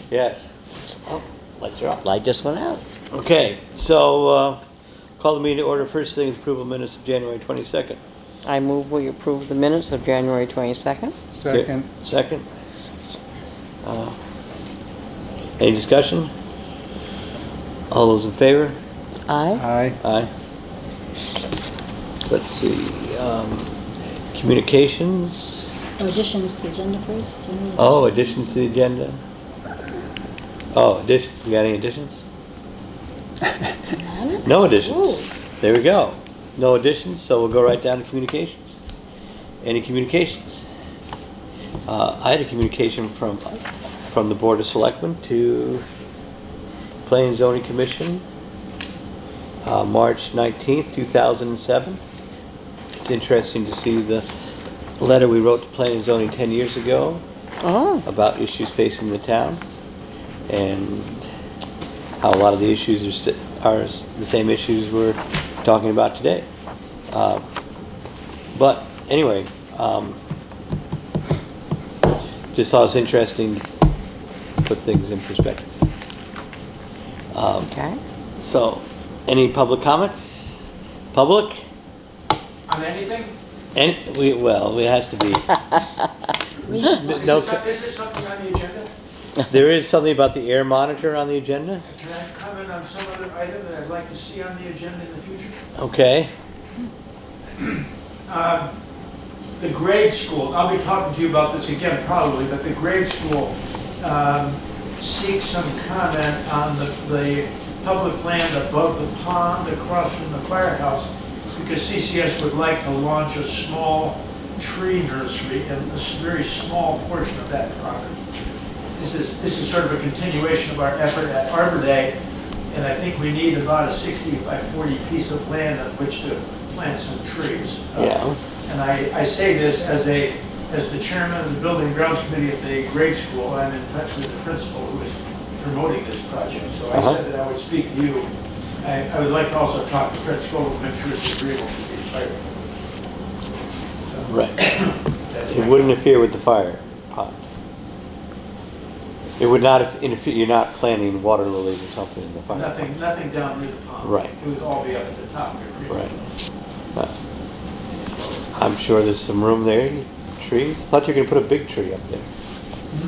Yes. Oh, lights are off. Light just went out. Okay, so call the meeting to order. First thing is approval of minutes of January 22nd. I move we approve the minutes of January 22nd. Second. Second. Any discussion? All those in favor? Aye. Aye. Aye. Let's see. Communications. Additions to the agenda first. Do you need Oh, addition? additions to the agenda. Oh, addition. You got any additions? None? No additions. Ooh. There we go. No additions, so we'll go right down to communications. Any communications? I had a communication from the Board of Selectmen to Planning and Zoning Commission, March 19th, 2007. It's interesting to see the letter we wrote to Planning and Zoning 10 years ago Oh, about issues facing the town, and how a lot of the issues are the same issues we're talking about today. But anyway, just thought it was interesting to put things in perspective. okay. So, any public comments? Public? On anything? Well, it has to be. No, Is there something on the agenda? there is something about the air monitor on the agenda. Can I comment on some other item that I'd like to see on the agenda in the future? Okay. The grade school, I'll be talking to you about this again probably, but the grade school seeks some comment on the public land above the pond across from the firehouse, because CCS would like to launch a small tree nursery in a very small portion of that property. This is sort of a continuation of our effort at Arbor Day, and I think we need about a 60 by 40 piece of land on which to plant some trees. Yeah. And I say this as the chairman of the Building and Grounds Committee at the grade school. I'm in touch with the principal who is promoting this project. So I said that I would speak to you. I would like to also talk to Fred Scoville to make sure it's agreeable to the fire. Right. That's It my- wouldn't interfere with the fire pond. It would not interfere. You're not planting water lilies or something in the fire pond. Nothing down near the pond. Right. It would all be up at the top. Right. I'm sure there's some room there. Trees. Thought you were gonna put a big tree up there.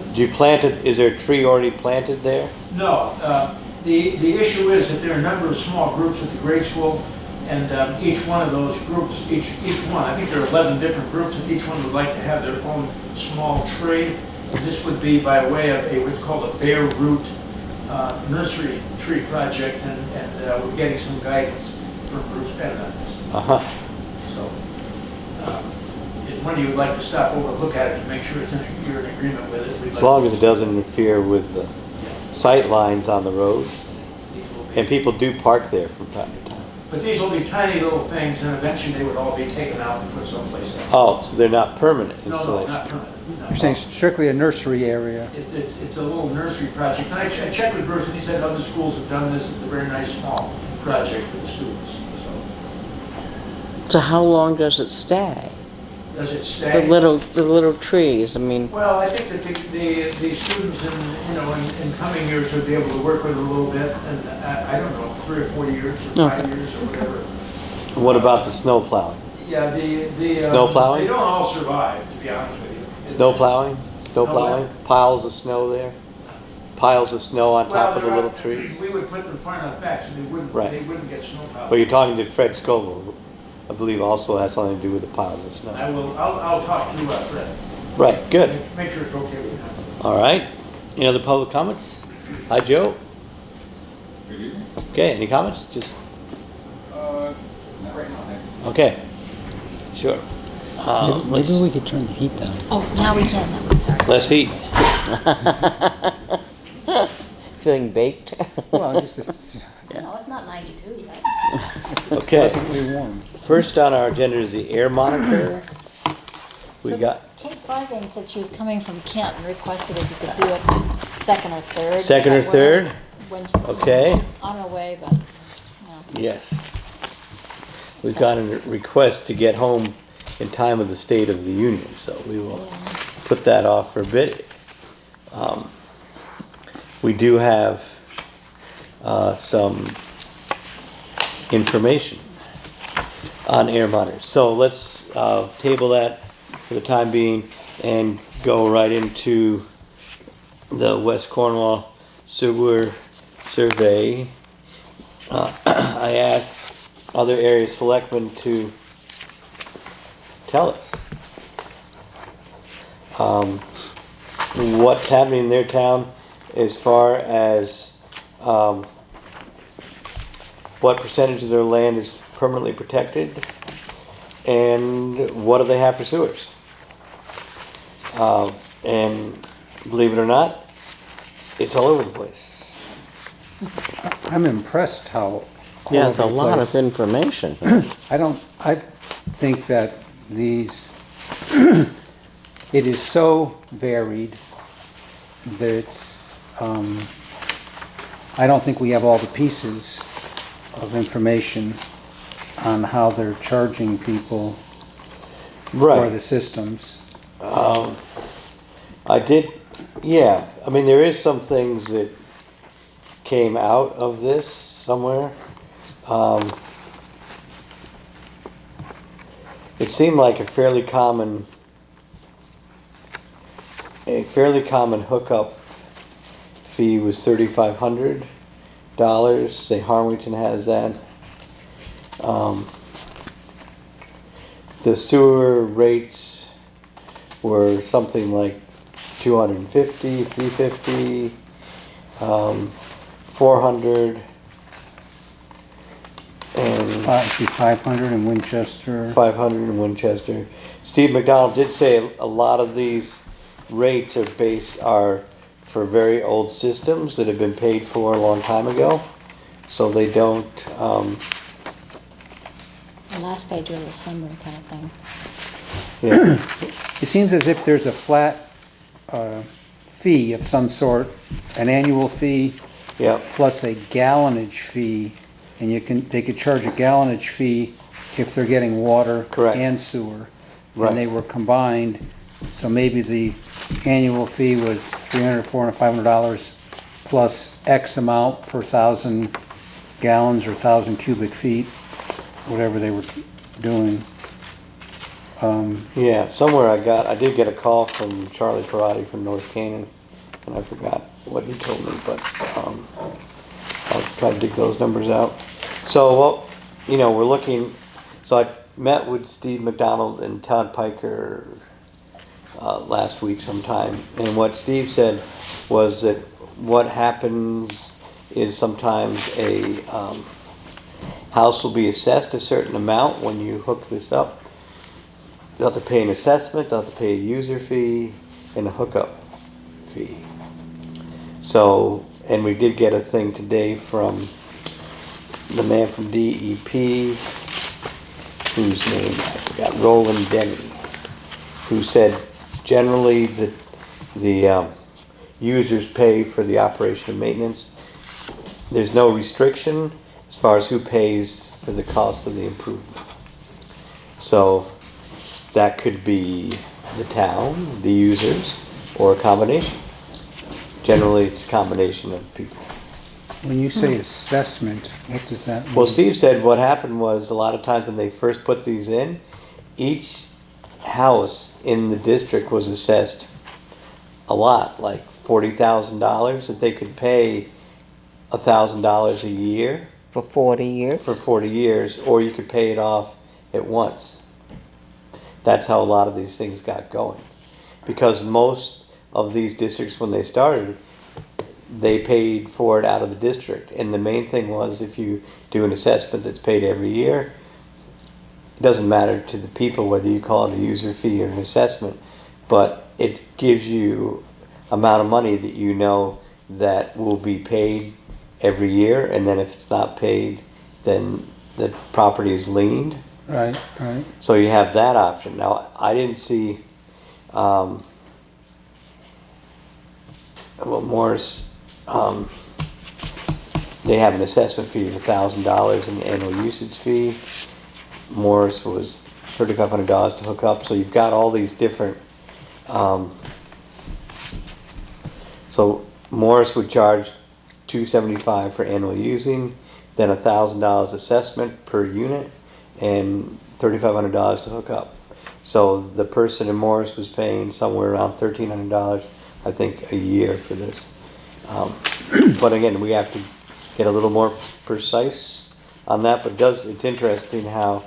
Did you plant it? Is there a tree already planted there? No, the issue is that there are a number of small groups at the grade school, and each one of those groups, each one, I think there are 11 different groups, and each one would like to have their own small tree. And this would be by way of what's called a bare root nursery tree project, and we're getting some guidance from Bruce Bennett on this. Uh-huh. So, if one of you would like to stop over and look at it to make sure you're in agreement with it. we'd As like long to- as it doesn't interfere with the sight lines on the roads. These will be- And people do park there from time to time. But these will be tiny little things, and eventually they would all be taken out and put someplace else. Oh, so they're not permanent No, installations? not permanent. No. You're saying strictly a nursery area? It's a little nursery project. And I checked with Bruce, and he said other schools have done this. It's a very nice, small project for the students. So how long does it stay? So, does it The stay? little trees, I mean, Well, I think that the students in coming years would be able to work with it a little bit, and I don't know, 3 or 4 years or 5 Okay. years or whatever. What about the snow plowing? Yeah, the Snow plowing? They don't all survive, to be honest with you. Snow plowing? Snow No, plowing? Piles of snow there? Piles of snow on top of the Well, little trees? we would put them far enough back so Right. they wouldn't get snow plowed. Well, you're talking to Fred Scoville, who I believe also has something to do with the piles of snow. I'll talk to Fred. Right, good. Make sure it's okay with him. All right. Any other public comments? Hi, Joe. Okay, any comments? Just, Not right now, thanks. okay. Sure. Maybe Let's- we could turn the heat down. Oh, now we can, I'm sorry. Less heat. feeling baked. Well, it's No, it's not 92 yet. it's Okay. pleasantly warm. First on our agenda is the air monitor. We So got Kate Farthing said she was coming from Kent and requested if you could do it second or third. second or Is that third? when Okay. she's on her way, but, Yes. We've got a request to get home in time of the State of the Union, so we will yeah. put that off for a bit. we do have some information on air monitors. So let's table that for the time being and go right into the West Cornwall sewer survey. I asked other area selectmen to tell us what's happening in their town as far as what percentage of their land is permanently protected and what do they have for sewers. And believe it or not, it's all over the place. I'm impressed how. all Yeah, it's a over the lot place. of information here. I think that these, it is so varied that it's, I don't think we have all the pieces of information on how they're charging people for the systems. I did, yeah, I mean, there is some things that came out of this somewhere. It seemed like a fairly common hookup fee was $3,500. Say Harwington has that. The sewer rates were something like $250, $350, $400, and I see 500 in Winchester. $500 in Winchester. Steve McDonald did say a lot of these rates are for very old systems that have been paid for a long time ago, so they don't. The last page was a summary kind of thing. Yeah, It seems as if there's a flat fee of some sort, an annual fee yeah, plus a gallonage fee, and they could charge a gallonage fee if they're getting water Correct. and sewer. Right. And they were combined, so maybe the annual fee was $300, $400, $500 plus X amount per 1,000 gallons or 1,000 cubic feet, whatever they were doing. yeah. Somewhere I did get a call from Charlie Parati from North Canaan, and I forgot what he told me, but I'll try to dig those numbers out. So, well, we're looking. So I met with Steve McDonald and Todd Piker last week sometime, and what Steve said was that what happens is sometimes a house will be assessed a certain amount when you hook this up. They'll have to pay an assessment, they'll have to pay a user fee and a hookup fee. So, and we did get a thing today from the man from DEP, whose name I forgot, Roland Denny, who said generally that the users pay for the operation and maintenance. There's no restriction as far as who pays for the cost of the improvement. So that could be the town, the users, or a combination. Generally, it's a combination of people. When you say assessment, what does that mean? Well, Steve said what happened was a lot of times when they first put these in, each house in the district was assessed a lot, like $40,000 that they could pay $1,000 a year For 40 years? for 40 years, or you could pay it off at once. That's how a lot of these things got going. Because most of these districts, when they started, they paid for it out of the district. And the main thing was if you do an assessment that's paid every year, it doesn't matter to the people whether you call it a user fee or an assessment, but it gives you amount of money that you know that will be paid every year, and then if it's not paid, then the property is liened. Right, right. So you have that option. Now, I didn't see, Morris, they have an assessment fee of $1,000 and an annual usage fee. Morris was $3,500 to hook up. So you've got all these different. So Morris would charge $275 for annual using, then $1,000 assessment per unit, and $3,500 to hook up. So the person in Morris was paying somewhere around $1,300, I think, a year for this. But again, we have to get a little more precise on that, but it's interesting how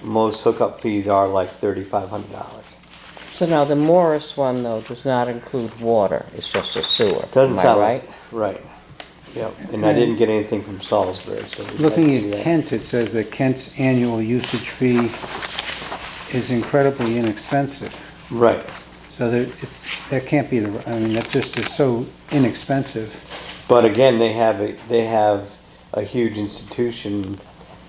most hookup fees are like $3,500. So now the Morris one though does not include water, it's just a sewer, Doesn't am I sound right? right. Yep, and I didn't get anything from Salisbury, so. we'd like to Looking see at that. Kent, it says that Kent's annual usage fee is incredibly inexpensive. Right, So that can't be I mean, that just is so inexpensive. but again, they have a huge institution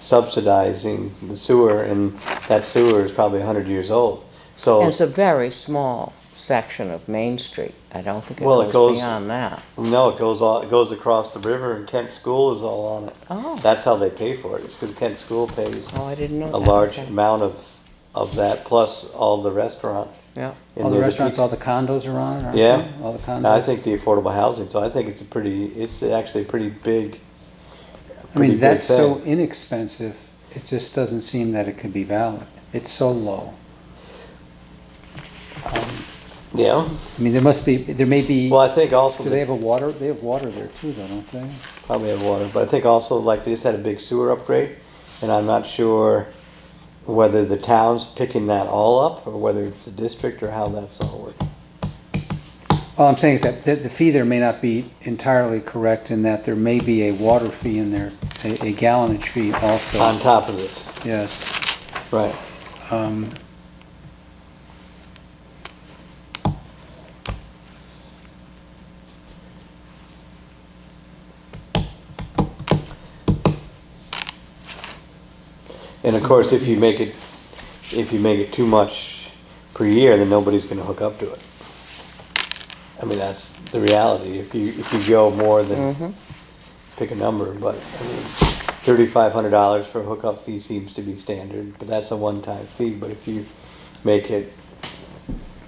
subsidizing the sewer, and that sewer is probably 100 years old. So. And it's a very small section of Main Street. I don't think Well, it it goes goes- beyond that. No, it goes across the river, and Kent School is all on it. Oh. That's how they pay for it. It's because Kent School pays Oh, I didn't know a that. large Okay. amount of that, plus all the restaurants. Yeah. in All the there, restaurants, pizza- all the condos are on it, aren't Yeah. they? All the condos? I think the affordable housing. So I think it's actually a pretty big. I mean, big that's so thing. inexpensive, it just doesn't seem that it could be valid. It's so low. Yeah. I mean, there may be, Well, I think also do they have water? They have water there too, though, don't they? probably have water, but I think also like they just had a big sewer upgrade, and I'm not sure whether the town's picking that all up or whether it's the district or how that's all working. All I'm saying is that the fee there may not be entirely correct in that there may be a water fee in there, a gallonage fee also. On top of this, Yes. right. And of course, if you make it too much per year, then nobody's gonna hook up to it. I mean, that's the reality. If you go more than, pick a number, but I mean, $3,500 for a hookup fee seems to be standard, but that's a one-time fee. But if you make it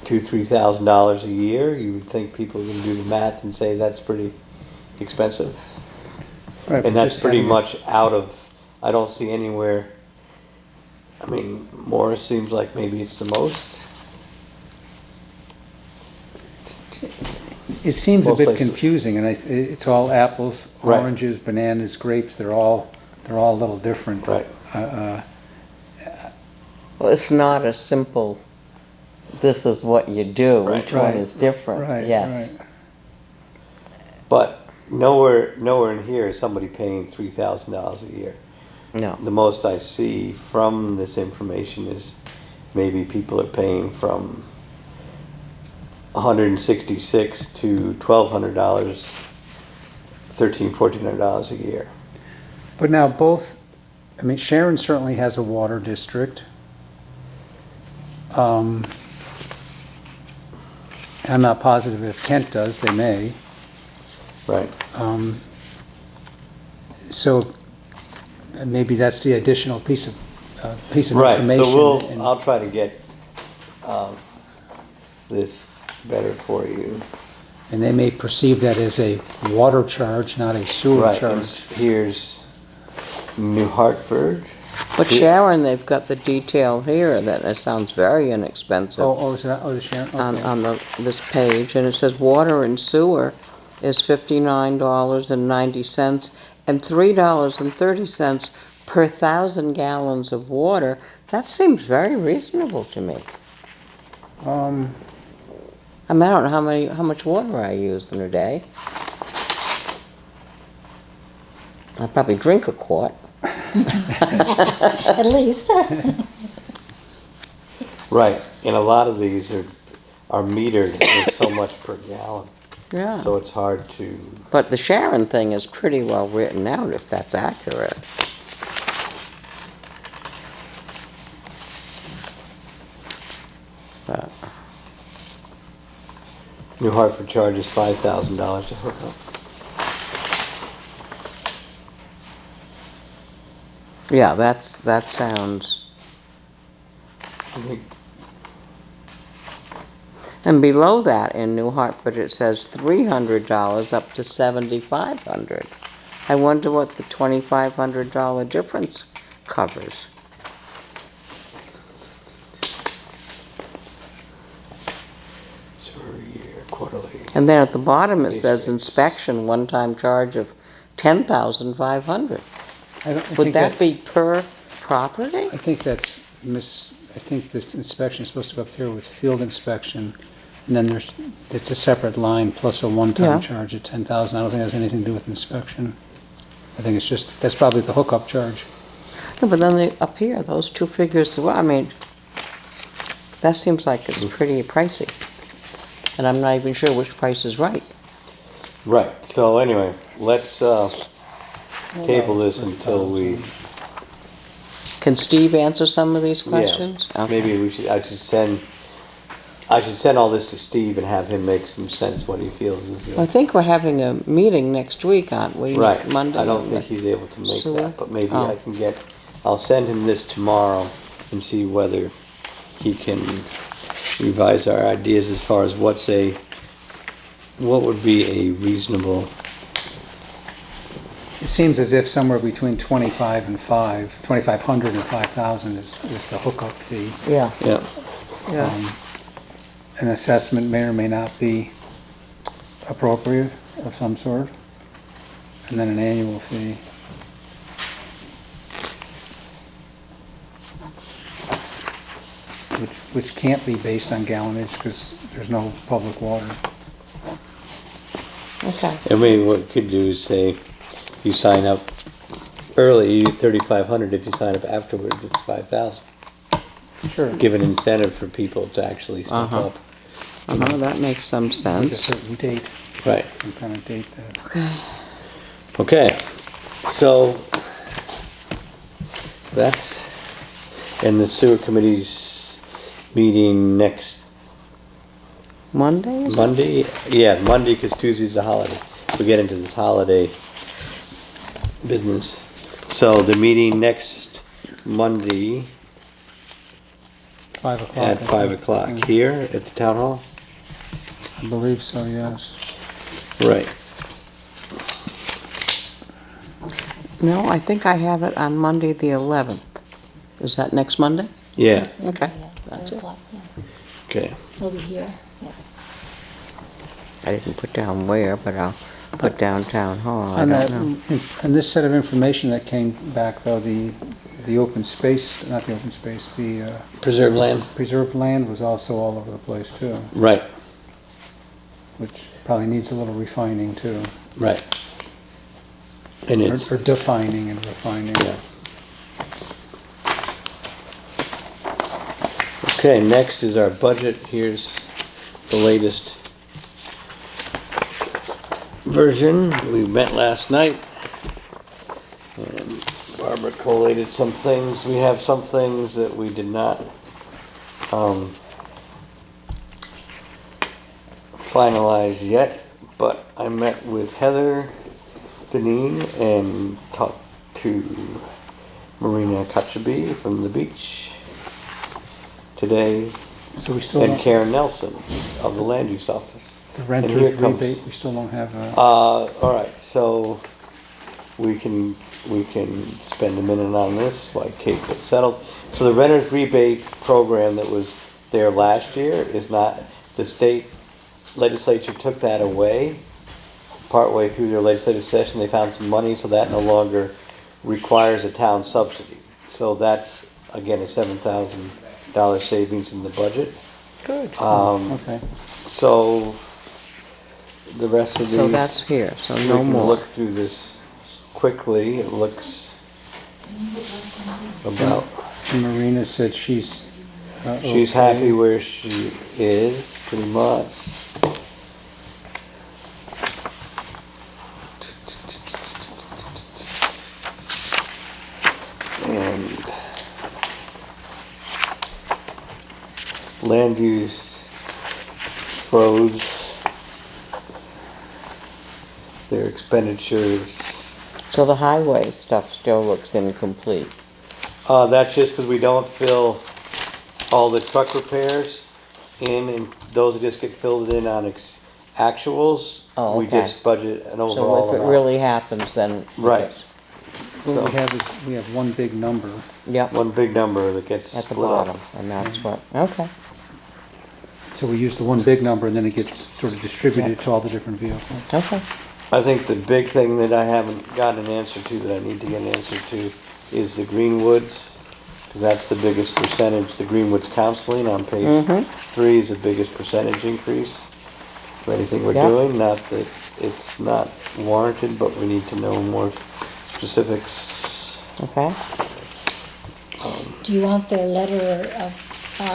$2,000-3,000 a year, you would think people are gonna do the math and say that's pretty expensive. Right, And that's just pretty having- much out of, I don't see anywhere, I mean, Morris seems like maybe it's the most. It seems a Most bit places. confusing, and it's all apples, Right. oranges, bananas, grapes, they're all a little different. Right. Well, it's not a simple, this is what you do. Right. Each one Right. is different, Right, yes. right. But nowhere in here is somebody paying $3,000 a year. No. The most I see from this information is maybe people are paying from $166 to $1,200, $1,400 a year. But now I mean, Sharon certainly has a water district. I'm not positive if Kent does, they may. Right. So maybe that's the additional piece of Right. information. So and- I'll try to get this better for you. And they may perceive that as a water charge, not a sewer Right. And charge. here's New Hartford. But Sharon, they've got the detail here that it sounds very inexpensive Is the Sharon? Okay. on this page. And it says water and sewer is $59.90 and $3.30 per 1,000 gallons of water. That seems very reasonable to me. I mean, I don't know how much water I use in a day. I probably drink a quart. At least. Right. And a lot of these are metered with so much per gallon. Yeah. So it's hard to. But the Sharon thing is pretty well written out, if that's accurate. But, New Hartford charges $5,000 to hook up. yeah, that sounds. I think And below that in New Hartford, it says $300 up to $7,500. I wonder what the $2,500 difference covers. Sewer year, quarterly. And then at the bottom, it Base says rates. inspection, one-time charge of $10,500. I Would think that that's, be per property? I think that's I think this inspection is supposed to go up here with field inspection, and then it's a separate line plus a Yeah. one-time charge of 10,000. I don't think it has anything to do with inspection. I think it's just, that's probably the hookup charge. No, but then up here, those two figures, well, I mean, that seems like it's pretty pricey. And I'm not even sure which price is right. Right, so anyway, let's table this until we, Can Steve answer some of these questions? yeah, Okay. maybe I should send all this to Steve and have him make some sense what he feels is. I think we're having a meeting next week, aren't we? Right, Monday? I don't think he's able to make Sewer? that, but maybe Oh. I can I'll send him this tomorrow and see whether he can revise our ideas as far as what would be a reasonable, It seems as if somewhere between 2,500 and 5,000 is the hookup fee. Yeah, yeah, yeah. An assessment may or may not be appropriate of some sort, and then an annual fee. Which can't be based on gallonage because there's no public water. Okay. I mean, what you could do is say, you sign up early, you get 3,500, if you sign up afterwards, it's 5,000. Sure. Give an incentive for people to actually step Uh-huh. up. That makes some With a sense. certain date, Right, some kind of date that. Okay. okay, so that's, and the sewer committee's meeting next Monday? is it? Monday? Yeah, Monday, because Tuesday's the holiday. We get into this holiday business. So the meeting next Monday 5 o'clock. at 5 o'clock here at the town hall? I believe so, yes. Right. No, I think I have it on Monday, the 11th. Is that next Monday? Yeah, Next Monday, Okay, yeah, that's 5 it. o'clock, yeah. okay. He'll be here, yeah. I didn't put down where, but I'll put down town hall. I On don't that, know. and this set of information that came back though, the open space, not the open space, the Preserve land? preserved land was also all over the place too, Right, which probably needs a little refining too. right. And it's, Or defining and refining. yeah. Okay, next is our budget. Here's the latest version. We met last night. And Barbara collated some things. We have some things that we did not finalize yet, but I met with Heather Deneen and talked to Marina Kachabi from the beach today, So we still and don't, Karen Nelson of the land use office. the And here renter's it comes. rebate, we still don't have a, All right, so we can spend a minute on this while Kate gets settled. So the renter's rebate program that was there last year is not, the state legislature took that away partway through their legislative session. They found some money, so that no longer requires a town subsidy. So that's, again, a $7,000 savings in the budget. Good. okay. So the rest of these. So that's here, so We no can more. look through this quickly. It looks about, Marina said she's. she's okay. happy where she is, pretty much. And land use froze their expenditures. So the highway stuff still looks incomplete. That's just because we don't fill all the truck repairs in those just get filled in on actuals. Oh, We okay. just budget an overall So if it amount. really happens, then. Right. What we have is, we have one big number. Yep, One big number that gets at the split up. bottom, and that's what, okay. So we use the one big number and then it gets sort of distributed to all the different vehicles. Okay. I think the big thing that I haven't gotten an answer to, that I need to get an answer to, is the Greenwoods, because that's the biggest percentage. The Greenwoods counseling on page 3 is the biggest percentage increase for anything we're Yeah. doing. Not that it's not warranted, but we need to know more specifics. Okay. Do you want their letter of?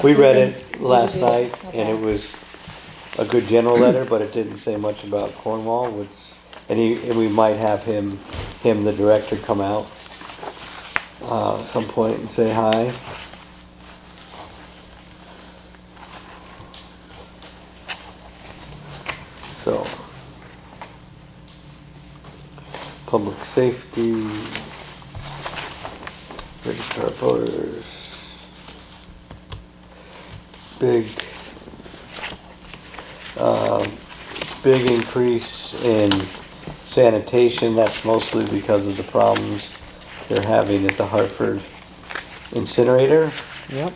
We read approving- it Did you last read night, and Okay. it was a good general letter, but it didn't say much about Cornwall, and we might have him, the director, come out at some point and say hi. So, public safety, register of voters. Big increase in sanitation. That's mostly because of the problems they're having at the Hartford incinerator. Yep.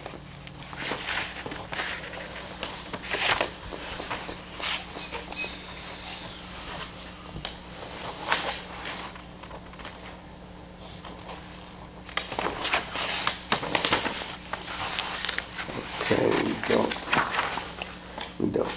Okay, we don't.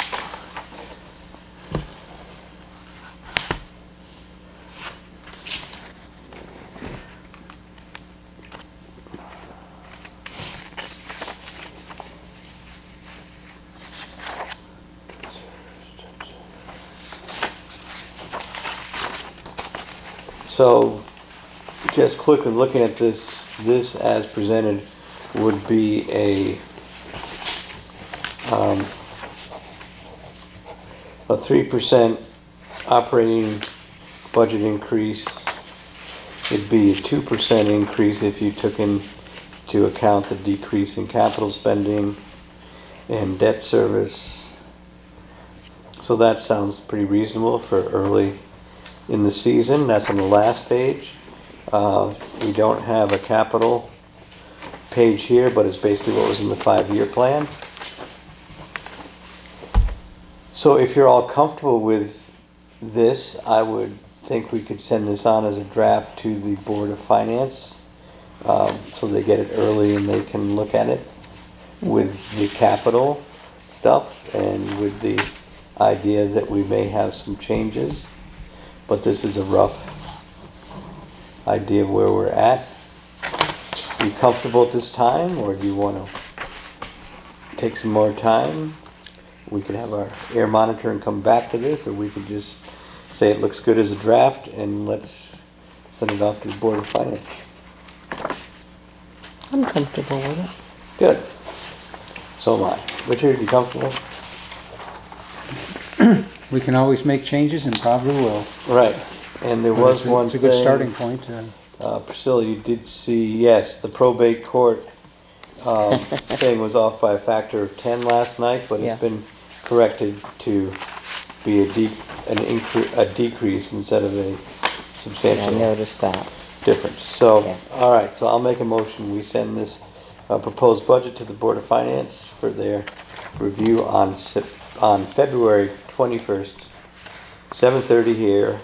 So, just quickly looking at this as presented would be a 3% operating budget increase. It'd be a 2% increase if you took into account the decrease in capital spending and debt service. So that sounds pretty reasonable for early in the season. That's on the last page. We don't have a capital page here, but it's basically what was in the 5-year plan. So if you're all comfortable with this, I would think we could send this on as a draft to the Board of Finance, so they get it early and they can look at it with the capital stuff and with the idea that we may have some changes. But this is a rough idea of where we're at. Are you comfortable at this time, or do you want to take some more time? We could have our air monitor and come back to this, or we could just say it looks good as a draft and let's send it off to the Board of Finance. I'm comfortable with it. Good. So am I. Richard, you comfortable? We can always make changes and probably will. Right. And there But was one it's a thing. good starting point. Priscilla, you did see, yes, the probate court thing was off by a factor of 10 last night, but Yeah. it's been corrected to be a decrease instead of a I substantial noticed that. difference. So, Yeah. all right, so I'll make a motion, we send this proposed budget to the Board of Finance for their review on February 21st, 7:30 here,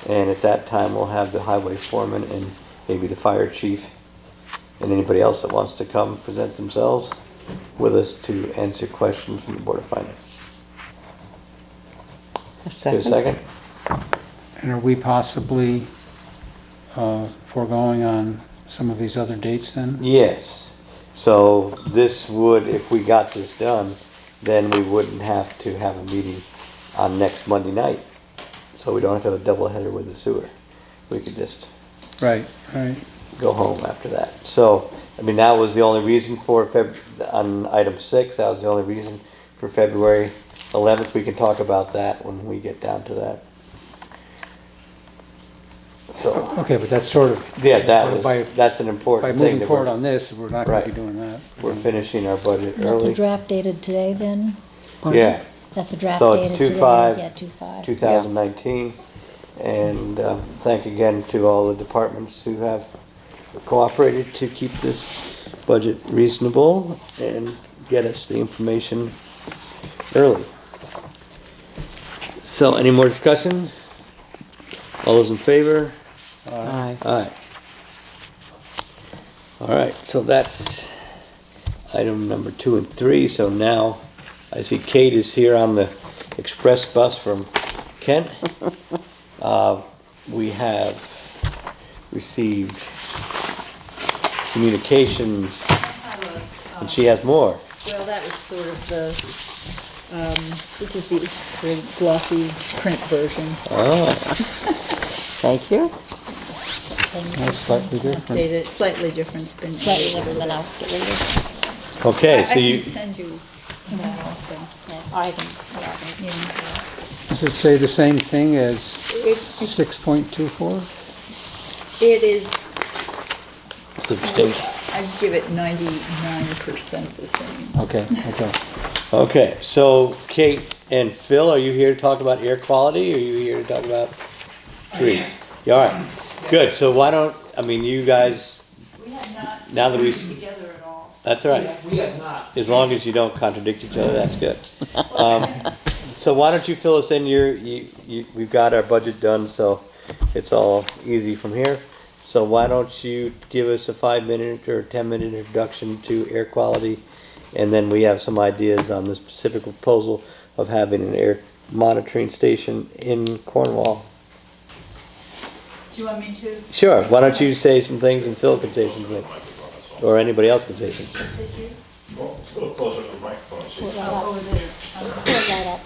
and at that time we'll have the highway foreman and maybe the fire chief and anybody else that wants to come present themselves with us to answer questions from the Board of Finance. A Is there a second? second? And are we possibly foregoing on some of these other dates then? Yes. So this would, if we got this done, then we wouldn't have to have a meeting on next Monday night. So we don't have to have a double header with the sewer. We could just Right, right. go home after that. So, I mean, that was the only reason for on item 6, that was the only reason for February 11th. We can talk about that when we get down to that. So, Okay, but that's sort of. yeah, that's an By important thing. moving that forward on this, we're not going to be Right. doing that. We're finishing our budget That's a early. draft dated today then? Yeah, That's the draft So it's dated today. 2/5. Yeah, 2/5. 2019. And thank again to all the departments who have cooperated to keep this budget reasonable and get us the information early. So any more discussion? All those in favor? Aye. Aye. All right, so that's item number 2 and 3. So now I see Kate is here on the express bus from Kent. We have received communications, and she has more. Well, that was sort of the, this is the very glossy print version. Oh, Thank you. That's slightly different. Dated, slightly different, it's been. Slightly different than I'll get rid of it. okay, I so you, can send you that also. Yeah, or I can, Yeah. Does it say the same thing as It- 6.24? It is, substantial. I'd give it 99% the same. Okay, okay. Okay, so Kate and Phil, are you here to talk about air quality, or are you here to talk about trees? Yeah, all right, good, so why don't, I mean, you guys, We have not Now that we've- spoken together at all. that's all right. We have not. As long as you don't contradict each other, that's good. So why don't you fill us in, we've got our budget done, so it's all easy from here. So why don't you give us a 5-minute or 10-minute introduction to air quality, and then we have some ideas on the specific proposal of having an air monitoring station in Cornwall. Do you want me to? Sure, why don't you say some things and Phil can say some things, or anybody else can say something. A little closer to the microphone. so you- pull that up. Over there. Pull that up.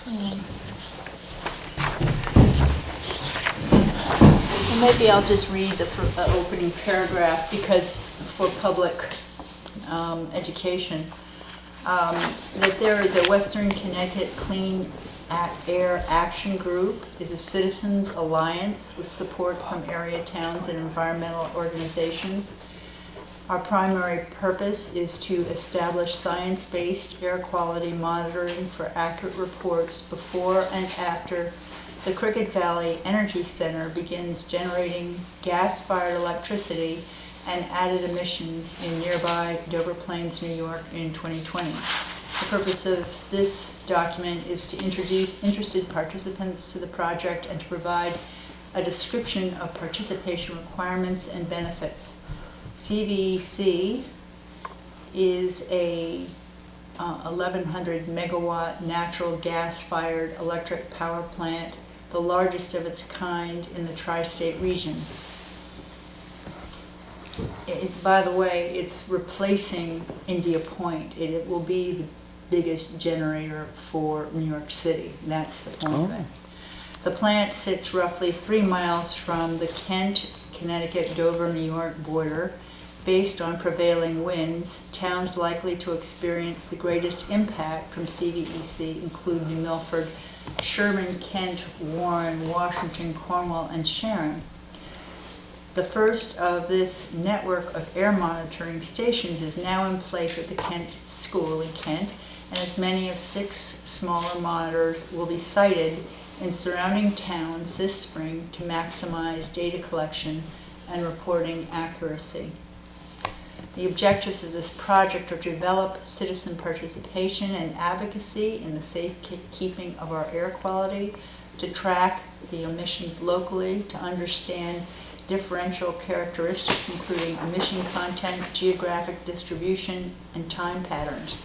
Well, maybe I'll just read the opening paragraph, because for public education, that there is a Western Connecticut Clean Air Action Group is a citizens alliance with support from area towns and environmental organizations. Our primary purpose is to establish science-based air quality monitoring for accurate reports before and after the Cricket Valley Energy Center begins generating gas-fired electricity and added emissions in nearby Dover Plains, New York in 2020. The purpose of this document is to introduce interested participants to the project and to provide a description of participation requirements and benefits. CVC is a 1,100 megawatt natural gas-fired electric power plant, the largest of its kind in the tri-state region. By the way, it's replacing India Point. It will be the biggest generator for New York City. That's the point of it. The plant sits roughly 3 miles from the Kent, Connecticut, Dover, New York border. Based on prevailing winds, towns likely to experience the greatest impact from CVEC include New Milford, Sherman, Kent, Warren, Washington, Cornwall, and Sharon. The first of this network of air monitoring stations is now in place at the Kent School in Kent, and as many as 6 smaller monitors will be sited in surrounding towns this spring to maximize data collection and reporting accuracy. The objectives of this project are to develop citizen participation and advocacy in the safekeeping of our air quality, to track the emissions locally, to understand differential characteristics including emission content, geographic distribution, and time patterns,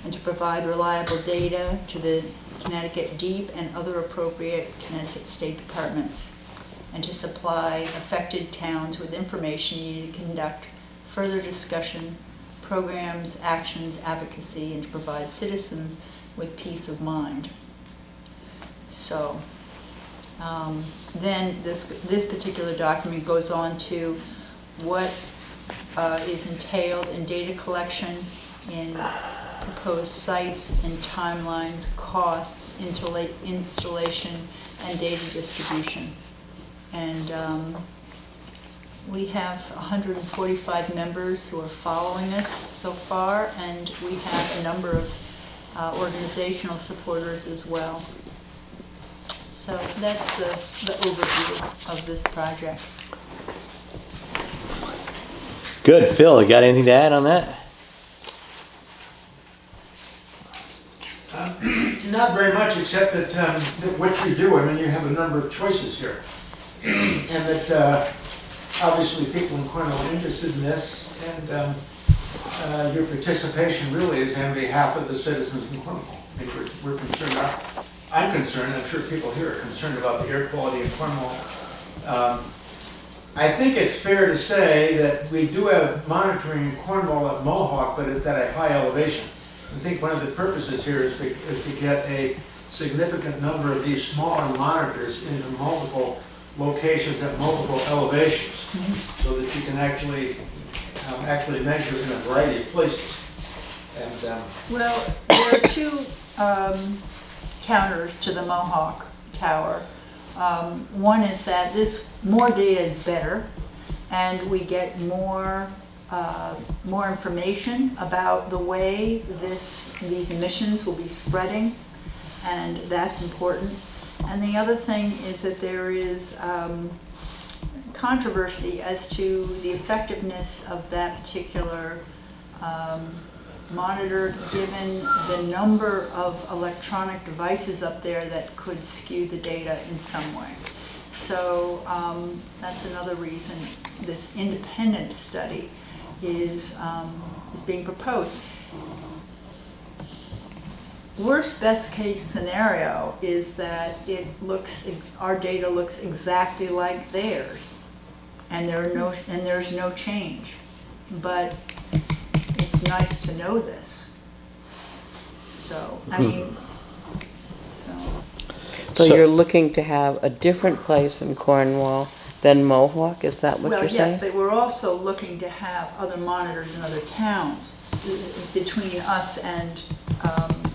and to provide reliable data to the Connecticut DEEP and other appropriate Connecticut State Departments, and to supply affected towns with information needed to conduct further discussion, programs, actions, advocacy, and to provide citizens with peace of mind. So, then this particular document goes on to what is entailed in data collection, in proposed sites and timelines, costs, installation, and data distribution. And we have 145 members who are following this so far, and we have a number of organizational supporters as well. So that's the overview of this project. Good. Phil, you got anything to add on that? Not very much, except that what you do, I mean, you have a number of choices here. And that obviously people in Cornwall are interested in this, and your participation really is on behalf of the citizens in Cornwall. I think we're concerned, I'm concerned, I'm sure people here are concerned about the air quality in Cornwall. I think it's fair to say that we do have monitoring in Cornwall at Mohawk, but it's at a high elevation. I think one of the purposes here is to get a significant number of these smaller monitors into multiple locations at multiple elevations, so that you can actually measure in a variety of places. And Well, there are two counters to the Mohawk Tower. One is that more data is better, and we get more information about the way these emissions will be spreading, and that's important. And the other thing is that there is controversy as to the effectiveness of that particular monitor, given the number of electronic devices up there that could skew the data in some way. So that's another reason this independent study is being proposed. Worst best case scenario is that our data looks exactly like theirs, and there's no change. But it's nice to know this. So I mean, So you're looking to have a different place in Cornwall than Mohawk, is that what well, you're yes, saying? but we're also looking to have other monitors in other towns between us and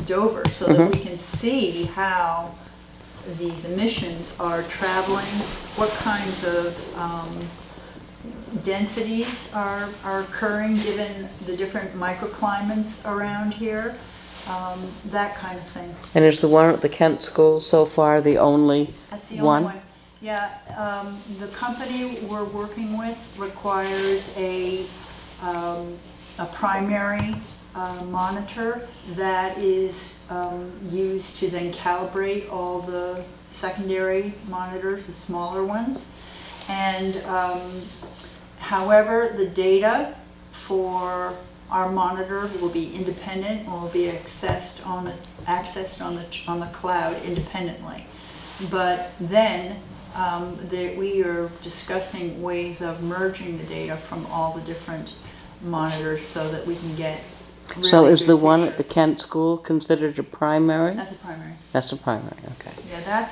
Dover, so that we can see how these emissions are traveling, what kinds of densities are occurring given the different microclimates around here, that kind of thing. And is the one at the Kent School so far the only That's the one? only one. Yeah, the company we're working with requires a primary monitor that is used to then calibrate all the secondary monitors, the smaller ones. And however, the data for our monitor will be independent and will be accessed on the cloud independently. But then we are discussing ways of merging the data from all the different monitors so that we can get really So is good the one at picture. the Kent School considered a primary? That's a primary. That's a primary, okay. Yeah,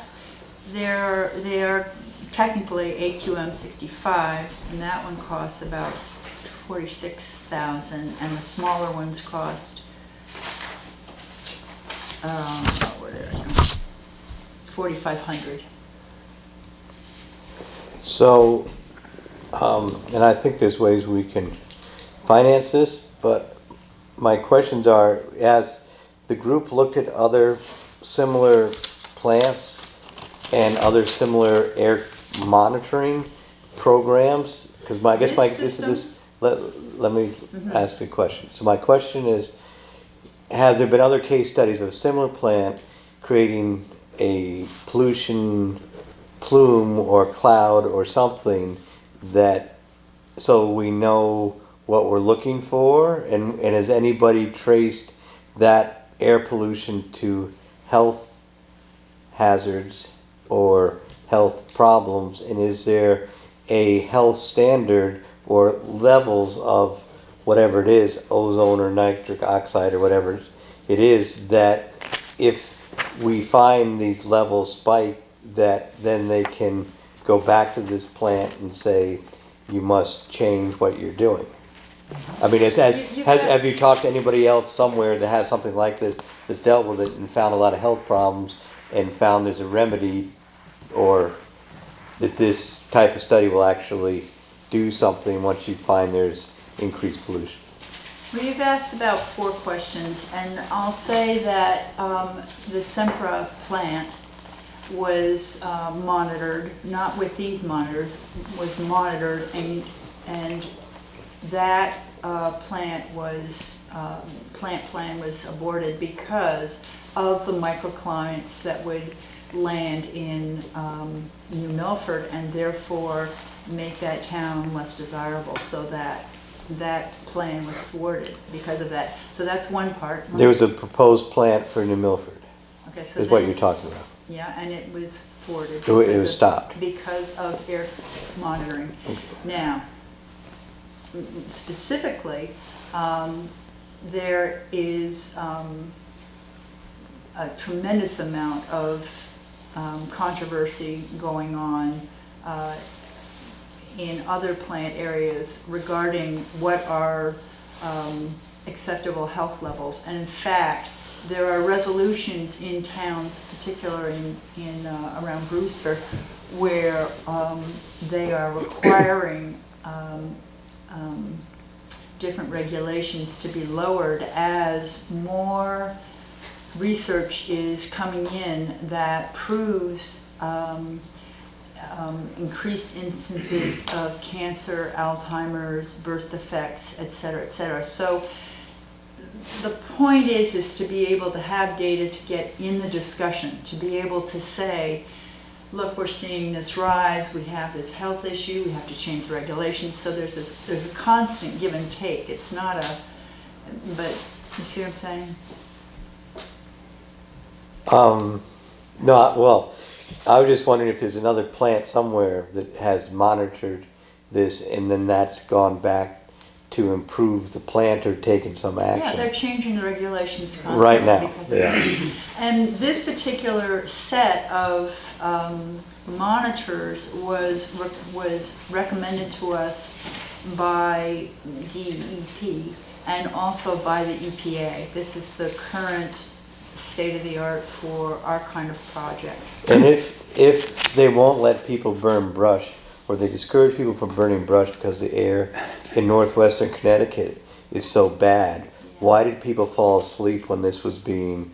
they are technically AQM 65s, and that one costs about 46,000, and the smaller ones cost, where did I go? 4,500. So, and I think there's ways we can finance this, but my questions are, as the group looked at other similar plants and other similar air monitoring programs, because let me ask the question. So my question is, have there been other case studies of a similar plant creating a pollution plume or cloud or something that, so we know what we're looking for, and has anybody traced that air pollution to health hazards or health problems, and is there a health standard or levels of whatever it is, ozone or nitric oxide or whatever it is, that if we find these levels spike, that then they can go back to this plant and say, you must change what you're doing? I mean, have you talked to anybody else somewhere that has something like this, that's dealt with it and found a lot of health problems and found there's a remedy, or that this type of study will actually do something once you find there's increased pollution? Well, you've asked about 4 questions, and I'll say that the Sempra plant was monitored, not with these monitors, was monitored, and that plant plan was aborted because of the microclimates that would land in New Milford and therefore make that town less desirable, so that plan was thwarted because of that. So that's one part. There was a proposed plant for New Milford, Okay, so is what then- you're talking about. Yeah, and it was thwarted. It was because of- stopped. Because of air monitoring. Now, specifically, there is a tremendous amount of controversy going on in other plant areas regarding what are acceptable health levels. And in fact, there are resolutions in towns, particularly in around Brewster, where they are requiring different regulations to be lowered as more research is coming in that proves increased instances of cancer, Alzheimer's, birth defects, et cetera, et cetera. So the point is to be able to have data to get in the discussion, to be able to say, look, we're seeing this rise, we have this health issue, we have to change the regulations. So there's a constant give and take. It's not a, but you see what I'm saying? No, well, I was just wondering if there's another plant somewhere that has monitored this and then that's gone back to improve the plant or taken some Yeah, action. they're changing the regulations constantly. Right now, because of yeah. this. And this particular set of monitors was recommended to us by DEP and also by the EPA. This is the current state of the art for our kind of project. And if they won't let people burn brush, or they discourage people from burning brush because the air in northwestern Connecticut is so bad, why did people fall asleep when this was being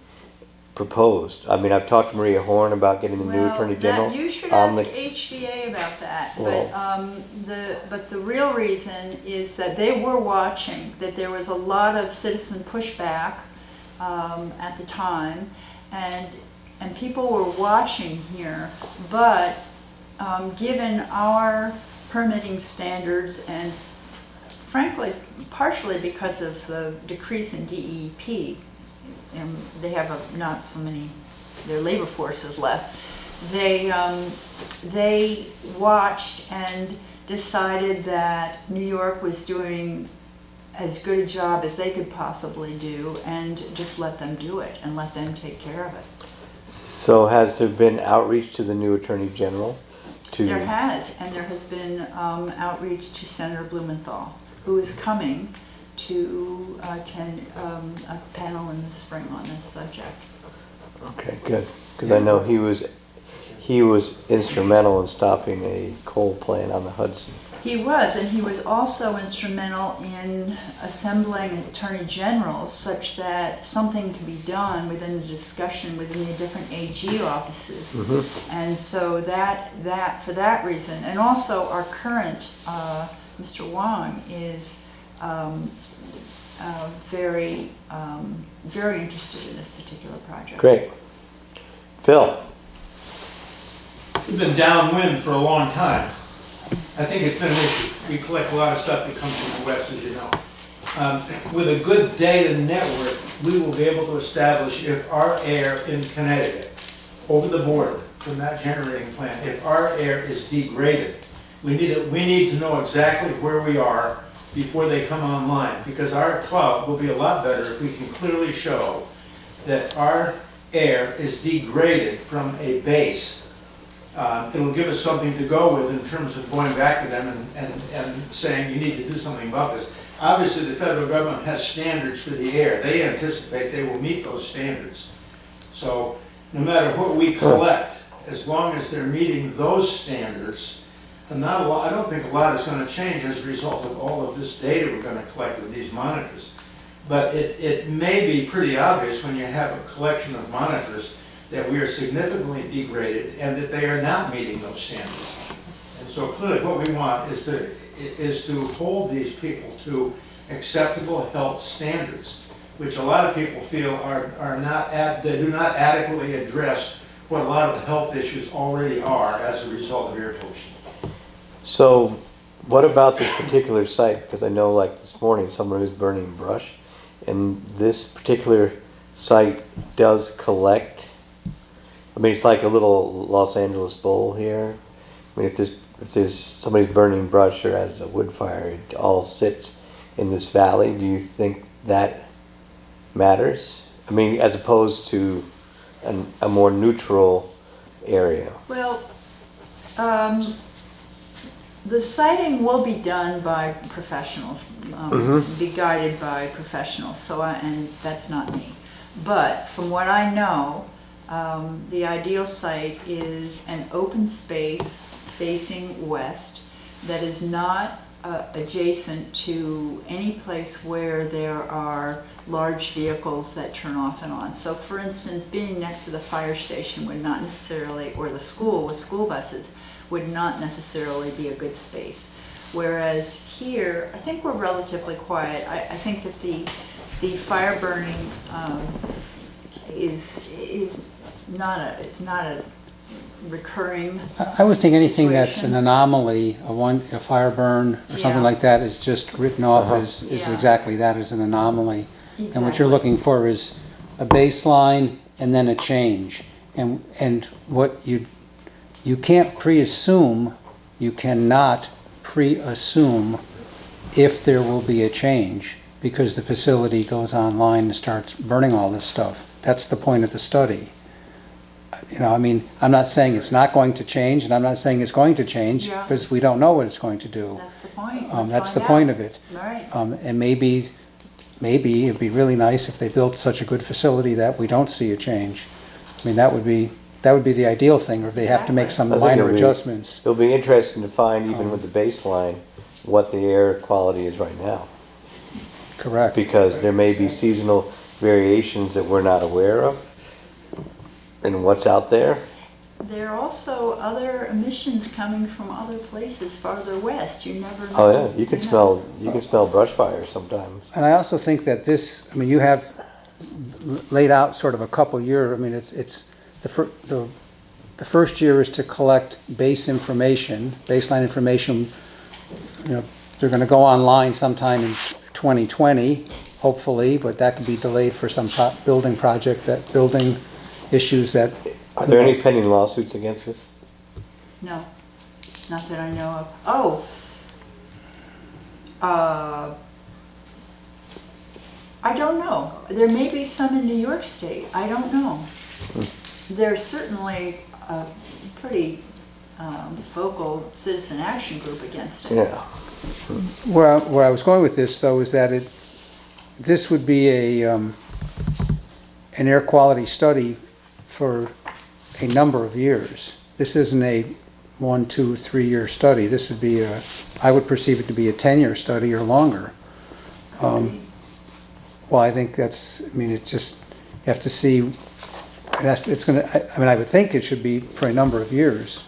proposed? I mean, I've talked to Maria Horn about getting the new Attorney General You should on ask the... HDA about that. Well- But the real reason is that they were watching, that there was a lot of citizen pushback at the time, and people were watching here, but given our permitting standards and frankly, partially because of the decrease in DEP, and they have not so many, their labor force is less, they watched and decided that New York was doing as good a job as they could possibly do and just let them do it and let them take care of it. So has there been outreach to the new Attorney General? There has, and there has been outreach to Senator Blumenthal, who is coming to attend a panel in the spring on this subject. Okay, good. Because I know he was instrumental in stopping a coal plant on the Hudson. He was, and he was also instrumental in assembling attorney generals such that something can be done within the discussion within the different AG offices. Mm-hmm. And so that for that reason, and also our current Mr. Wong is very interested in this particular project. Great. Phil? We've been downwind for a long time. I think it's been an issue. We collect a lot of stuff that comes from the west, as you know. With a good data network, we will be able to establish if our air in Connecticut, over the border from that generating plant, if our air is degraded, we need to know exactly where we are before they come online, because our club will be a lot better if we can clearly show that our air is degraded from a base. It'll give us something to go with in terms of going back to them and saying you need to do something about this. Obviously, the federal government has standards for the air. They anticipate they will meet those standards. So no matter what we collect, as long as they're meeting those standards, and I don't think a lot is going to change as a result of all of this data we're going to collect with these monitors. But it may be pretty obvious when you have a collection of monitors that we are significantly degraded and that they are not meeting those standards. And so clearly what we want is to hold these people to acceptable health standards, which a lot of people feel are not, they do not adequately address what a lot of the health issues already are as a result of air pollution. So what about this particular site? Because I know like this morning, someone was burning brush, and this particular site does collect. I mean, it's like a little Los Angeles bowl here. I mean, if there's somebody's burning brush or has a wood fire, it all sits in this valley. Do you think that matters? I mean, as opposed to a more neutral area. Well, the siting will be done by professionals, be guided by professionals, so and that's not me. But from what I know, the ideal site is an open space facing west that is not adjacent to any place where there are large vehicles that turn off and on. So for instance, being next to the fire station would not necessarily, or the school with school buses, would not necessarily be a good space. Whereas here, I think we're relatively quiet. I think that the fire burning is not a recurring. I would think anything that's an situation. anomaly, a fire burn or something Yeah. like that is just written off as Yeah. exactly that, as an anomaly. And what you're Exactly. looking for is a baseline and then a change. And what you can't pre-assume, you cannot pre-assume if there will be a change, because the facility goes online and starts burning all this stuff. That's the point of the study. You know, I mean, I'm not saying it's not going to change, and I'm not saying it's going to change, Yeah. because we don't know what it's going to do. That's the point. That's the point of it. Right. And maybe it'd be really nice if they built such a good facility that we don't see a change. I mean, that would be the ideal thing, or if they have to make Exactly. some I think minor it'll be- adjustments. It'll be interesting to find, even with the baseline, what the air quality is right now. Correct. Because there may be seasonal variations that we're not aware of in what's out there. There are also other emissions coming from other places farther west. You never know. Oh yeah, you can know. smell brush fire sometimes. And I also think that this, I mean, you have laid out sort of a couple year, I mean, it's the first year is to collect baseline information. You know, they're gonna go online sometime in 2020, hopefully, but that could be delayed for some building issues that. Are there any pending lawsuits against us? No, not that I know of. Oh, I don't know. There may be some in New York State. I don't know. There's certainly a pretty vocal citizen action group against it. Yeah. Where I was going with this, though, is that this would be an air quality study for a number of years. This isn't a 1, 2, 3 year study. This would be I would perceive it to be a 10-year study or longer. Well, I think it's just, you have to see, I would think it should be for a number of years.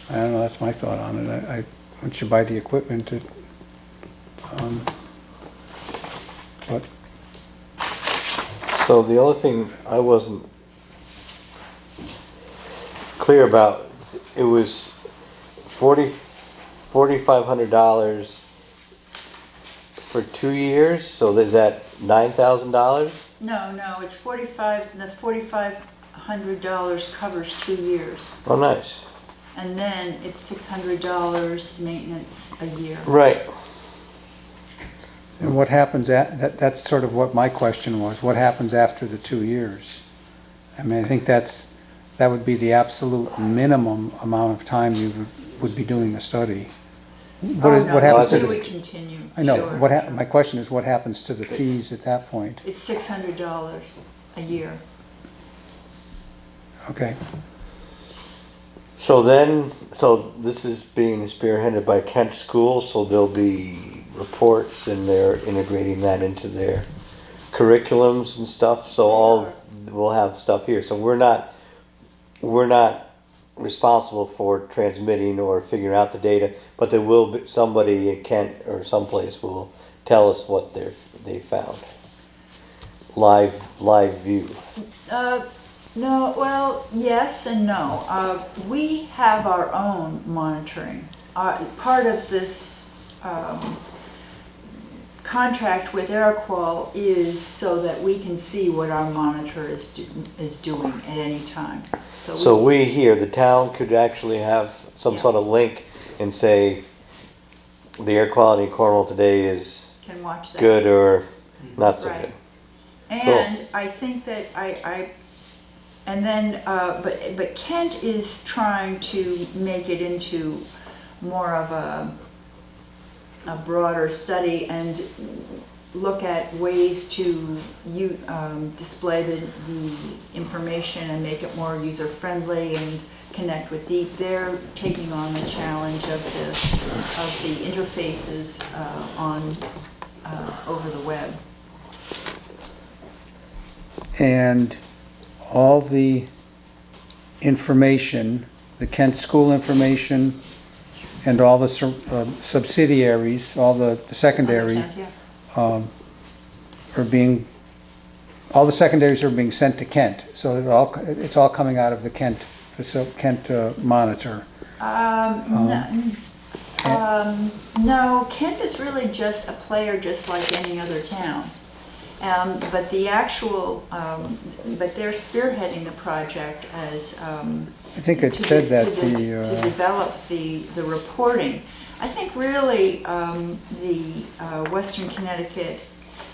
I don't know, that's my thought on it. Once you buy the equipment, but So the only thing I wasn't clear about, it was $4,500 for 2 years. So is that $9,000? No, it's the $4,500 covers 2 years. Oh, nice. And then it's $600 maintenance a year. Right. and what happens that's sort of what my question was. What happens after the 2 years? I mean, I think that would be the absolute minimum amount of time you would be doing the study. What happens to We the? would continue. I know. Sure. My question is, what happens to the fees at that point? It's $600 a year. Okay. So this is being spearheaded by Kent School, so there'll be reports and they're integrating that into their curriculums and stuff, so all, we'll have stuff here. So we're not responsible for transmitting or figuring out the data, but there will be somebody in Kent or someplace will tell us what they found. Live view. No, well, yes and no. We have our own monitoring. Part of this contract with Airqual is so that we can see what our monitor is doing at any time. So we here, the town could actually have some sort of link and say, the air quality in Cornwall today is can watch that. good or not so Right. good. And I think that but Kent is trying to make it into more of a broader study and look at ways to display the information and make it more user-friendly and connect with they're taking on the challenge of the interfaces over the web. And all the information, the Kent School information, and all the subsidiaries, all the secondary, Other towns, yeah. all the secondaries are being sent to Kent. So it's all coming out of the Kent monitor. No, Kent is really just a player just like any other town. But the actual, but they're spearheading the project as I think it said that to develop the reporting. I think really the Western Connecticut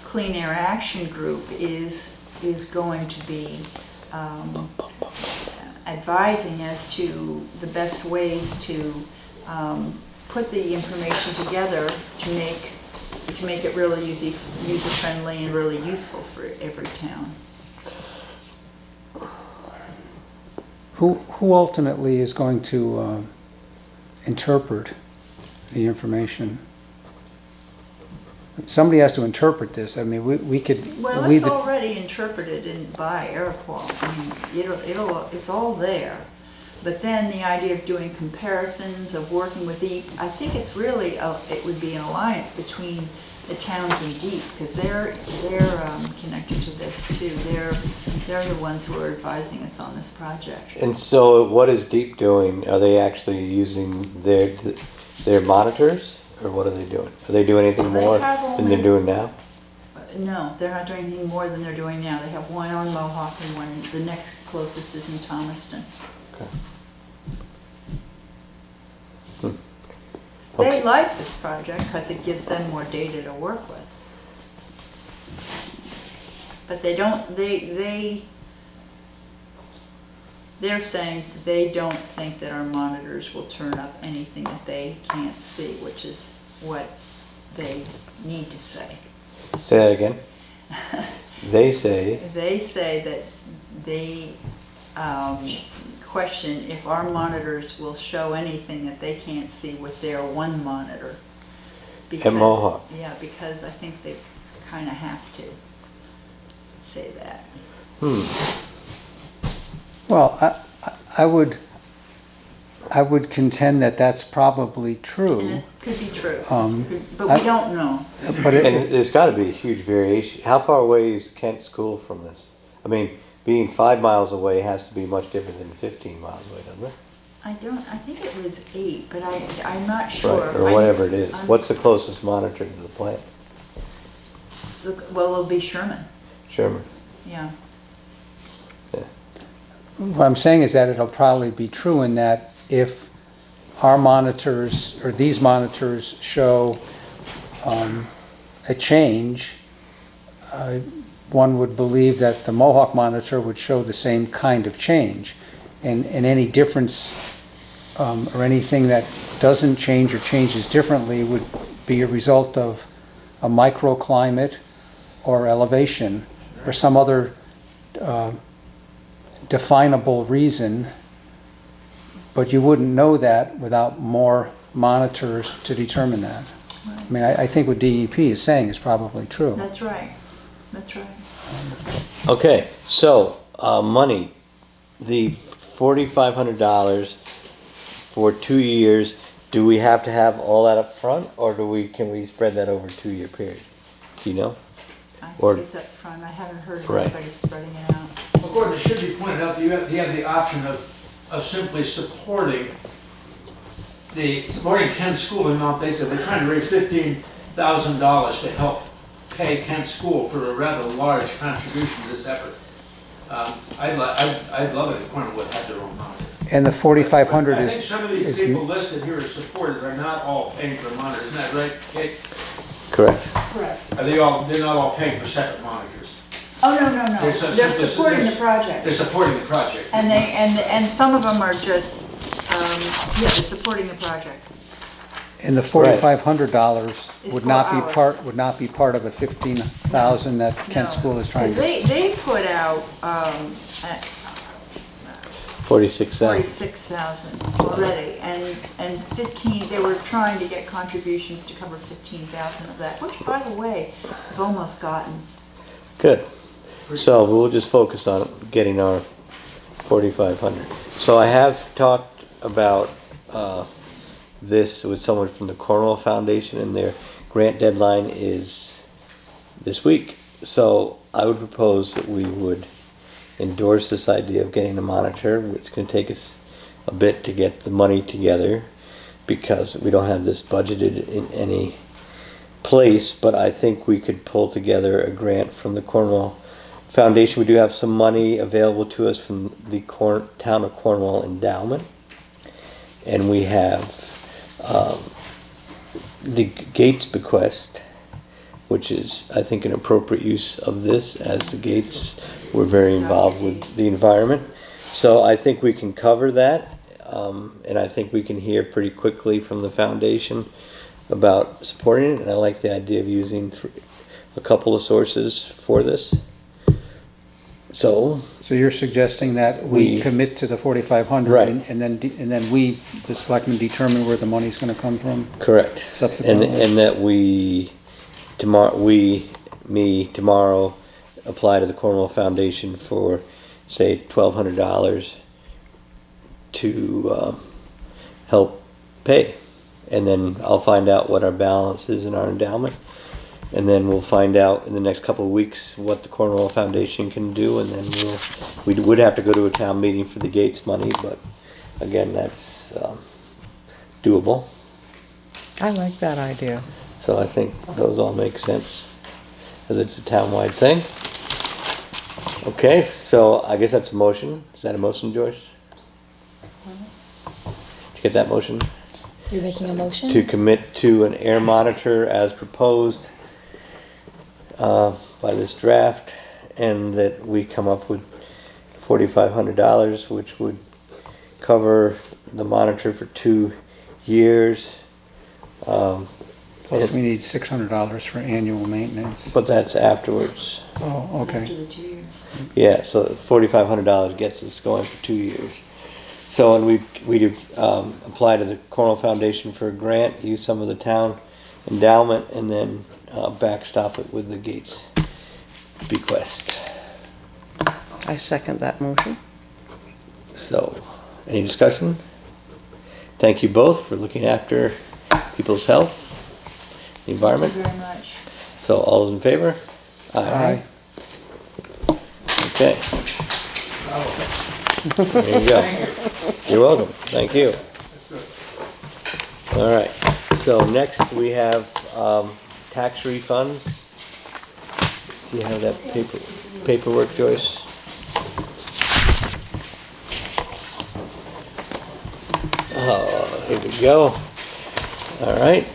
Clean Air Action Group is going to be advising as to the best ways to put the information together to make it really user-friendly and really useful for every town. Who ultimately is going to interpret the information? Somebody has to interpret this. I mean, we could. Well, it's already interpreted by Airqual. I mean, it's all there. But then the idea of doing comparisons, of working with I think it's really, it would be an alliance between the towns and DEEP, because they're connected to this too. They're the ones who are advising us on this project. And so what is DEEP doing? Are they actually using their monitors, or what are they doing? Are they doing anything more than they're doing now? No, they're not doing anything more than they're doing now. They have one on Mohawk and one, the next closest is in Thomaston. Okay. They like this project because it gives them more data to work with. But they're saying they don't think that our monitors will turn up anything that they can't see, which is what they need to say. Say that again. They say that they question if our monitors will show anything that they can't see with their one monitor. At Mohawk. Yeah, because I think they kind of have to say that. Well, I would contend that that's probably true. And it could be true, but I- we don't know. But and there's got to be a huge variation. How far away is Kent School from this? I mean, being 5 miles away has to be much different than 15 miles away, doesn't it? I think it was 8, but I'm not sure. Right, or whatever it is. What's the closest monitor to the plant? Well, it'll be Sherman, Sherman. yeah. what I'm saying is that it'll probably be true in that if our monitors or these monitors show a change, one would believe that the Mohawk monitor would show the same kind of change. And any difference or anything that doesn't change or changes differently would be a result of a microclimate or elevation or some other definable reason, but you wouldn't know that without more monitors to determine that. I mean, I think what DEP is saying is probably true. That's right. That's right. Okay, so, money, the $4,500 for 2 years, do we have to have all that up front, or can we spread that over a 2-year period? Do you know? I Or- think it's up front. I haven't heard of Right. anybody spreading it out. Well, Gordon, it should be pointed out that you have the option of simply supporting Kent's school in Mount Besa. They're trying to raise $15,000 to help pay Kent's school for a rather large contribution to this effort. I'd love it if Cornwall would have their own monitor. And the 4,500 I think some of these is, people listed here as supporters are not all paying for monitors, isn't that right, Kate? Correct. Correct. They're not all paying for separate monitors. Oh, no. They're They're supporting the They're project. supporting the project. And some of them are just, they're supporting the project. and the $4,500 Is would 4 not be hours. would not be part of a 15,000 that Kent School is trying Because to. they put out, 46,000. 46,000 already, and 15, they were trying to get contributions to cover 15,000 of that, which, by the way, I've almost gotten. Good. So we'll just focus on getting our 4,500. So I have talked about this with someone from the Cornwall Foundation, and their grant deadline is this week. So I would propose that we would endorse this idea of getting a monitor. It's going to take us a bit to get the money together because we don't have this budgeted in any place, but I think we could pull together a grant from the Cornwall Foundation. We do have some money available to us from the Town of Cornwall Endowment, and we have the Gates bequest, which is, I think, an appropriate use of this, as the Gates were very involved with the environment. So I think we can cover that, and I think we can hear pretty quickly from the foundation about supporting it, and I like the idea of using a couple of sources for this. So So you're suggesting that we commit to the 4,500, Right. and then we, the selectmen, determine where the money's going to come from correct, subsequently? and that tomorrow apply to the Cornwall Foundation for, say, $1,200 to help pay. And then I'll find out what our balance is in our endowment. And then we'll find out in the next couple of weeks what the Cornwall Foundation can do. And then we would have to go to a town meeting for the Gates money, but again, that's doable. I like that idea. So I think those all make sense, as it's a townwide thing. Okay, so I guess that's a motion. Is that a motion, Joyce? Did you get that motion? You're making a motion? To commit to an air monitor as proposed by this draft, and that we come up with $4,500, which would cover the monitor for 2 years. Plus, we need $600 for annual maintenance. But that's afterwards. Oh, After okay. the 2 years. Yeah, so $4,500 gets us going for 2 years. So, and we apply to the Cornwall Foundation for a grant, use some of the town endowment, and then backstop it with the Gates bequest. I second that motion. So, any discussion? Thank you both for looking after people's health, the Thank environment. you very much. So, all those in favor? Aye. Okay. There you go. You're welcome. Thank you. All right. So next we have tax refunds. Do you have that paperwork, Joyce? Oh, here we go. All right.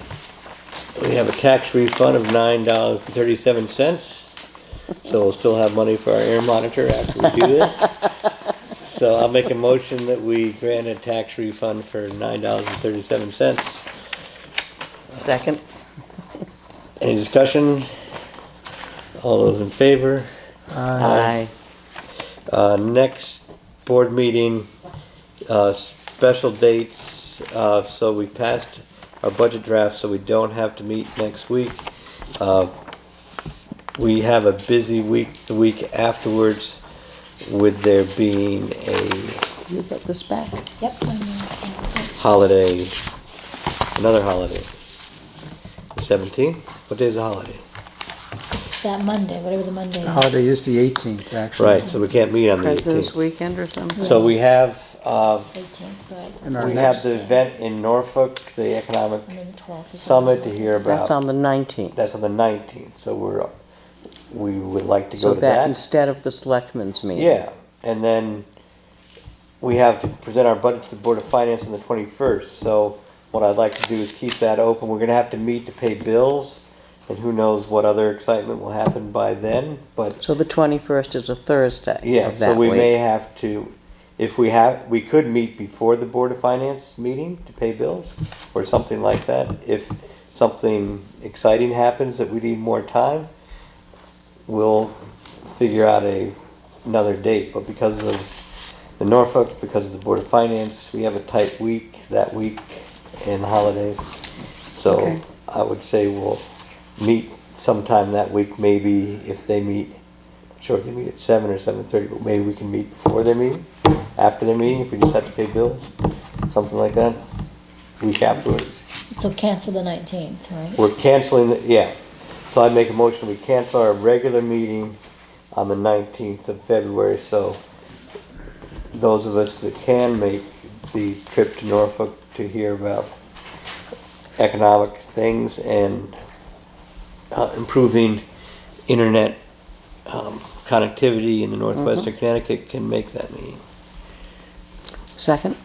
We have a tax refund of $9.37. So we'll still have money for our air monitor after we do this. So I'll make a motion that we grant a tax refund for $9.37. Second? Any discussion? All those in favor? Aye. Next board meeting, special dates, so we passed our budget draft, so we don't have to meet next week. we have a busy week, the week afterwards, with there being a You got this back? Yep. holiday, another holiday. The 17th? What day is the holiday? It's that Monday, whatever the Monday is. Holiday is the 18th, actually. Right, so we can't meet on the President's 18th. Weekend or something? So we have, 18th, right. And our we next- have the event in Norfolk, the Economic And then the 12th is. Summit to hear That's about, on the 19th. that's on the 19th, so we would like to So go to that that. instead of the selectmen's meeting? Yeah, and then we have to present our budget to the Board of Finance on the 21st, so what I'd like to do is keep that open. We're gonna have to meet to pay bills, and who knows what other excitement will happen by then, but So the 21st is a Thursday yeah, of so that we may week. have to, we could meet before the Board of Finance meeting to pay bills, or something like that. If something exciting happens that we need more time, we'll figure out another date, but because of the Norfolk, because of the Board of Finance, we have a tight week that week and the holiday. So Okay. I would say we'll meet sometime that week, maybe if they meet, not sure if they meet at 7 or 7:30, but maybe we can meet before their meeting, after their meeting, if we just have to pay bills, something like that, week afterwards. So cancel the 19th, right? We're canceling, yeah. So I make a motion, we cancel our regular meeting on the 19th of February, so those of us that can make the trip to Norfolk to hear about economic things and improving internet connectivity in the northwestern Connecticut can make that meeting. Second?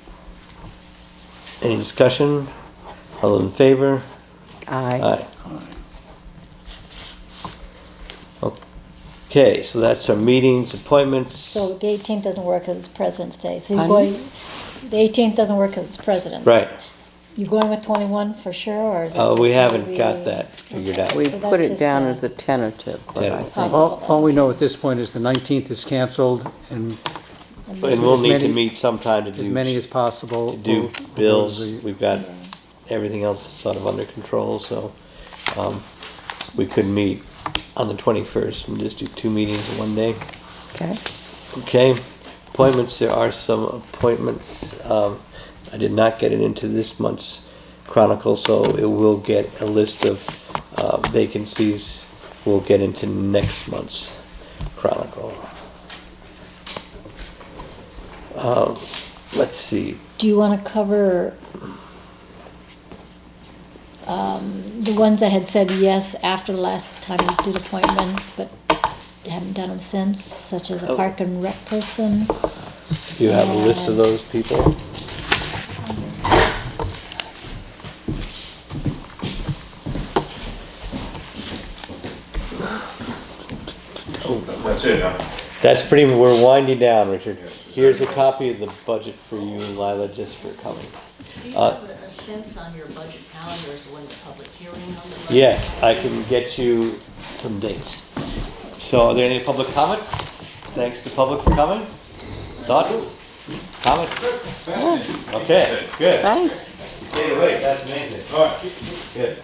Any discussion? All in favor? Aye. Aye. Okay, so that's our meetings, appointments. So the 18th doesn't work because it's President's Day. So you're Pardon? going, the 18th doesn't work because it's President's. Right. You going with 21 for sure, or is it? just We gonna haven't be- got that figured out. We So that's put it just down a- as a tentative, but I think, Possible. All we know at this point is the 19th is canceled, and And we'll As need to many- meet sometime to as many do, as possible. to do will- bills. will- We've got everything else sort of under control, so we could meet on the 21st and just do 2 meetings in one day. okay. Okay, appointments, there are some appointments. I did not get it into this month's Chronicle, so it will get a list of vacancies. We'll get into next month's Chronicle. Let's see, Do you want to cover the ones that had said yes after the last time you did appointments, but haven't done them since, such as a park and rec person? do you have a list of those people? That's it, huh? That's pretty, we're winding down, Richard. Here's a copy of the budget for you, Lila, just for coming. Do you have a sense on your budget calendar as to when the public hearing on the budget? Yes, I can get you some dates. So are there any public comments? Thanks to public for coming. Thoughts? Comments? Okay, good. Thanks. Stay awake, that's amazing. All right. Good.